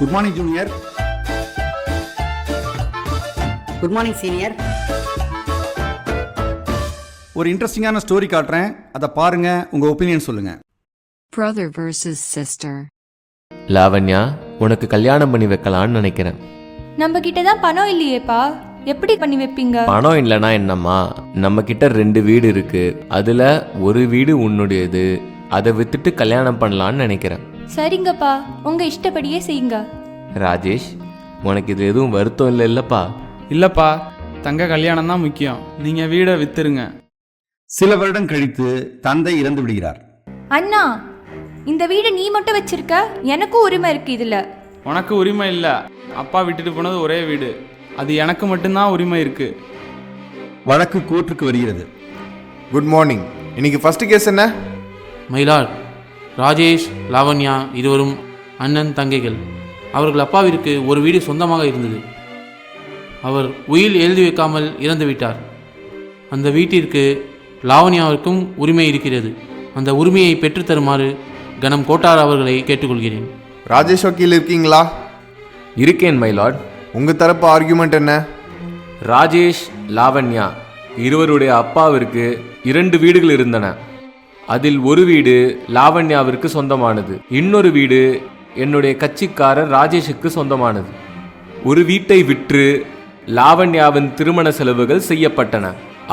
Good morning junior. Good morning senior. ஒரு இன்ட்ரெஸ்டிங்கான story காட்டுறேன், அதை பாருங்க, உங்க ஒப்பீனியன் சொல்லுங்க. Brother versus sister. லாவண்யா, உனக்கு கல்யாணம் பண்ணி வைக்கலான்னு நினைக்கிறேன். நம்ம கிட்ட தான் பணம் இல்லையேப்பா, எப்படி பண்ணி வைப்பீங்க? பணம் இல்லைனா என்னம்மா, நம்ம கிட்ட 2 வீடு இருக்கு, அதுல ஒரு வீடு உன்னுடையது, அதை வித்துட்டு கல்யாணம் பண்ணலான்னு நினைக்கிறேன். சரிங்கப்பா, உங்க இஷ்டப்படியே செய்யுங்க. ராஜேஷ், உனக்கு இது எதுவும் வருத்தம் இல்லை இல்லப்பா? இல்லப்பா, தங்க கல்யாணம் தான் முக்கியம், நீங்க வீடை வித்துருங்க. சில வருடம் கழித்து தந்தை இறந்து விடுகிறார். அண்ணா, இந்த வீடு நீ மட்டும் வச்சிருக்க, எனக்கும் உரிமை இருக்கு இதுல. உனக்கு உரிமை இல்லை, அப்பா விட்டுட்டு போனது ஒரே வீடு, அது எனக்கு மட்டும்தான் உரிமை இருக்கு. வழக்கு கோர்ட்டுக்கு வருகிறது. Good morning. இன்னைக்கு ஃபர்ஸ்ட் கேஸ் என்ன? மயிலார், ராஜேஷ், லாவண்யா இருவரும் அண்ணன் தங்கைகள். அவர்கள் அப்பாவிற்கு ஒரு வீடு சொந்தமாக இருந்தது. அவர் உயில் எழுதி வைக்காமல் இறந்து விட்டார். அந்த வீட்டிற்கு லாவண்யாவிற்கும் உரிமை இருக்கிறது. அந்த உரிமையை பெற்றுத்தருமாறு கணம் கோட்டார் அவர்களை கேட்டுக்கொள்கிறேன். ராஜேஷ் வக்கீல் இருக்கீங்களா? இருக்கேன் மைலார்ட். உங்கள் தரப்பு ஆர்கியூமெண்ட் என்ன? ராஜேஷ், லாவண்யா இருவருடைய அப்பாவிற்கு 2 வீடுகள் இருந்தன. அதில் ஒரு வீடு லாவண்யாவிற்கு சொந்தமானது, இன்னொரு வீடு என்னுடைய கட்சிக்காரர் ராஜேஷுக்கு சொந்தமானது. ஒரு வீட்டை விற்று லாவண்யாவின் திருமண செலவுகள் செய்யப்பட்டன.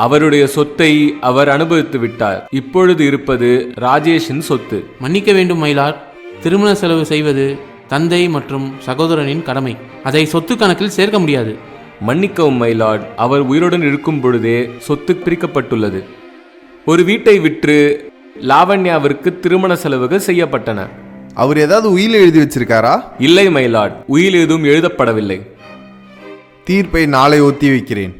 அவருடைய சொத்தை அவர் அனுபவித்து விட்டார். இப்பொழுது இருப்பது ராஜேஷின் சொத்து. மன்னிக்க வேண்டும் மயிலார், திருமண செலவு செய்வது தந்தை மற்றும் சகோதரனின் கடமை. அதை சொத்து கணக்கில் சேர்க்க முடியாது. மன்னிக்கவும் மைலார்ட், அவர் உயிருடன் இருக்கும் பொழுதே சொத்து பிரிக்கப்பட்டுள்ளது. ஒரு வீட்டை விற்று லாவண்யாவிற்கு திருமண செலவுகள் செய்யப்பட்டன. அவர் ஏதாவது உயில் எழுதி வச்சிருக்காரா? இல்லை மைலார்ட், உயில் எதுவும் எழுதப்படவில்லை. தீர்ப்பை நாளை ஒத்தி வைக்கிறேன்.